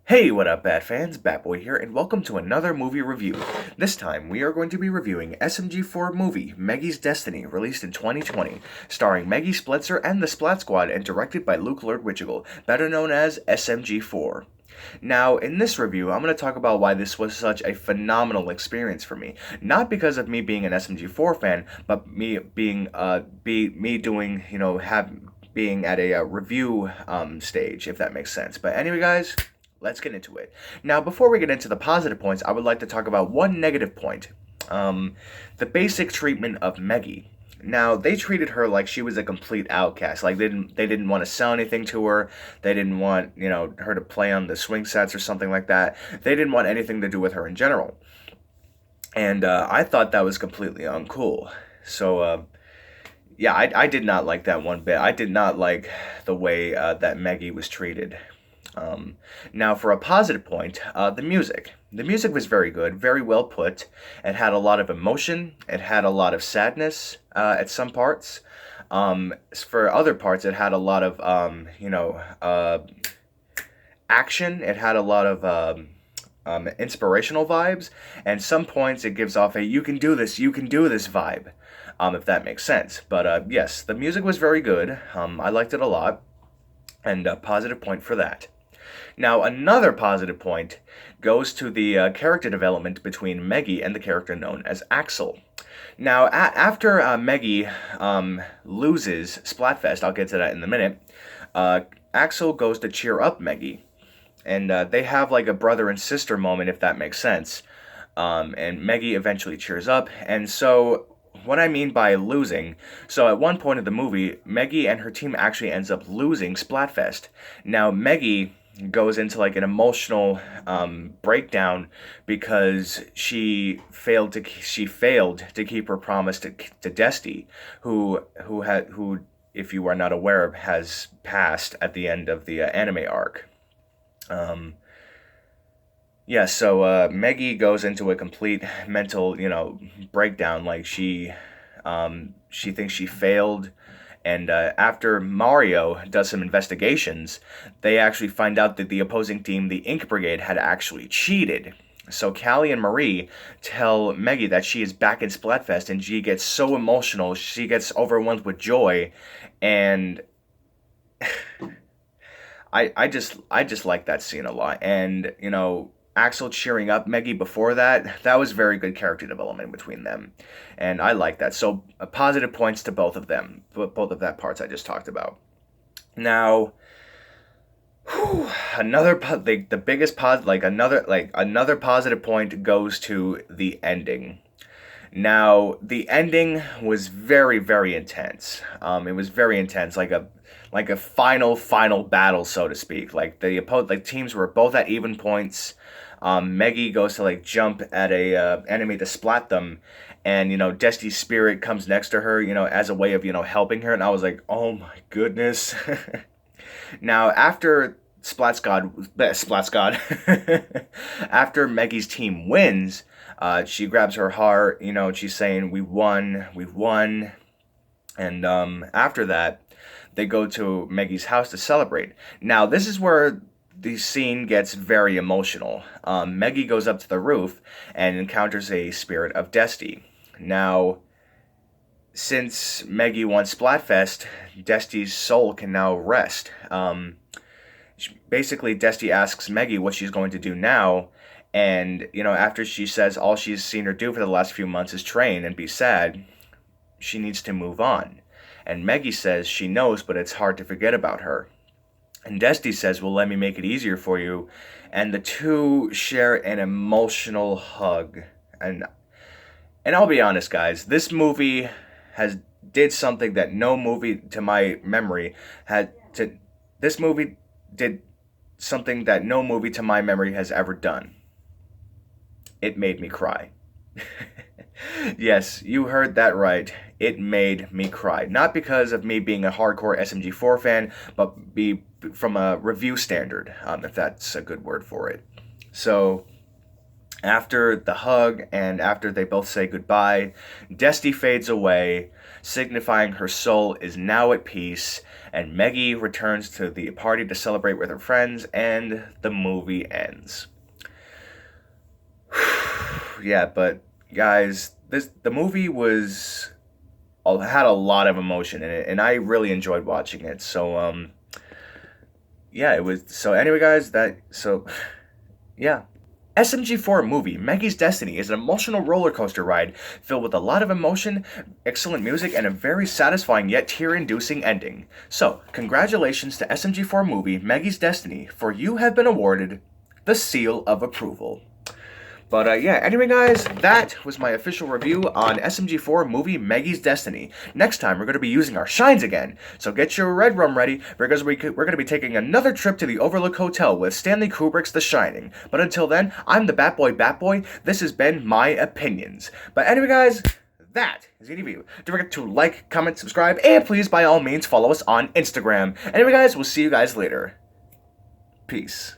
Hey, what up, Bat fans? Batboy here, and welcome to another movie review. This time, we are going to be reviewing SMG4 movie, Meggy's Destiny, released in 2020, starring Meggy Splitzer and the Splat Squad, and directed by Luke Lerdwichigal, better known as SMG4. Now, in this review, I'm going to talk about why this was such a phenomenal experience for me. Not because of me being an SMG4 fan, but me being, me doing, being at a review stage, if that makes sense. But anyway, guys, let's get into it. Now, before we get into the positive points, I would like to talk about one negative point. The basic treatment of Meggy. Now, they treated her like she was a complete outcast. Like they didn't want to sell anything to her. They didn't want, her to play on the swing sets or something like that. They didn't want anything to do with her in general. And I thought that was completely uncool. So, yeah, I did not like that one bit. I did not like the way that Meggy was treated. Now, for a positive point, the music. The music was very good, very well put. It had a lot of emotion. It had a lot of sadness at some parts. For other parts, it had a lot of, action. It had a lot of inspirational vibes. And some points, it gives off a you can do this vibe, if that makes sense. But yes, the music was very good. I liked it a lot. And a positive point for that. Now, another positive point goes to the character development between Meggy and the character known as Axel. Now, after Meggy loses Splatfest, I'll get to that in a minute, Axel goes to cheer up Meggy. And they have like a brother and sister moment, if that makes sense. And Meggy eventually cheers up. And so what I mean by losing, so at one point of the movie, Meggy and her team actually ends up losing Splatfest. Now, Meggy goes into like an emotional breakdown because she failed to keep her promise to Desti, who if you are not aware has passed at the end of the anime arc. Yeah, so Meggy goes into a complete mental, breakdown. Like she thinks she failed, and after Mario does some investigations, they actually find out that the opposing team, the Ink Brigade, had actually cheated. So Callie and Marie tell Meggy that she is back in Splatfest, and she gets so emotional, she gets overwhelmed with joy, and I just like that scene a lot. And Axel cheering up Meggy before that was very good character development between them, and I like that. So positive points to both of them, both of that parts I just talked about. Now, the biggest another positive point goes to the ending. Now, the ending was very, very intense. It was very intense, like a final battle, so to speak. Like teams were both at even points. Meggy goes to like jump at a enemy to splat them, and Desti's spirit comes next to her, as a way of helping her, and I was like, oh my goodness. Now, after Splat God, after Meggy's team wins, she grabs her heart, she's saying, we've won. And after that, they go to Meggy's house to celebrate. Now, this is where the scene gets very emotional. Meggy goes up to the roof and encounters a spirit of Desti. Now, since Meggy won Splatfest, Desti's soul can now rest. Basically, Desti asks Meggy what she's going to do now, and after she says all she's seen her do for the last few months is train and be sad, she needs to move on. And Meggy says she knows, but it's hard to forget about her. And Desti says, well, let me make it easier for you. And the two share an emotional hug. And I'll be honest, guys, this movie did something that no movie to my memory this movie did something that no movie to my memory has ever done. It made me cry. Yes, you heard that right. It made me cry. Not because of me being a hardcore SMG4 fan, but from a review standard, if that's a good word for it. So, after the hug and after they both say goodbye, Desti fades away. signifying her soul is now at peace, and Meggy returns to the party to celebrate with her friends, and the movie ends. Yeah, but guys, the movie had a lot of emotion in it, and I really enjoyed watching it. So yeah, it was. So anyway, guys, yeah. SMG4 movie, Meggy's Destiny, is an emotional roller coaster ride filled with a lot of emotion, excellent music, and a very satisfying yet tear-inducing ending. So, congratulations to SMG4 movie, Meggy's Destiny, for you have been awarded the Seal of Approval. But yeah, anyway guys, that was my official review on SMG4 movie Meggy's Destiny. Next time, we're going to be using our shines again, so get your red rum ready, because we're going to be taking another trip to the Overlook Hotel with Stanley Kubrick's The Shining. But until then, I'm the Batboy, this has been my opinions. But anyway guys, that is the review. Don't forget to like, comment, subscribe, and please by all means follow us on Instagram. Anyway guys, we'll see you guys later. Peace.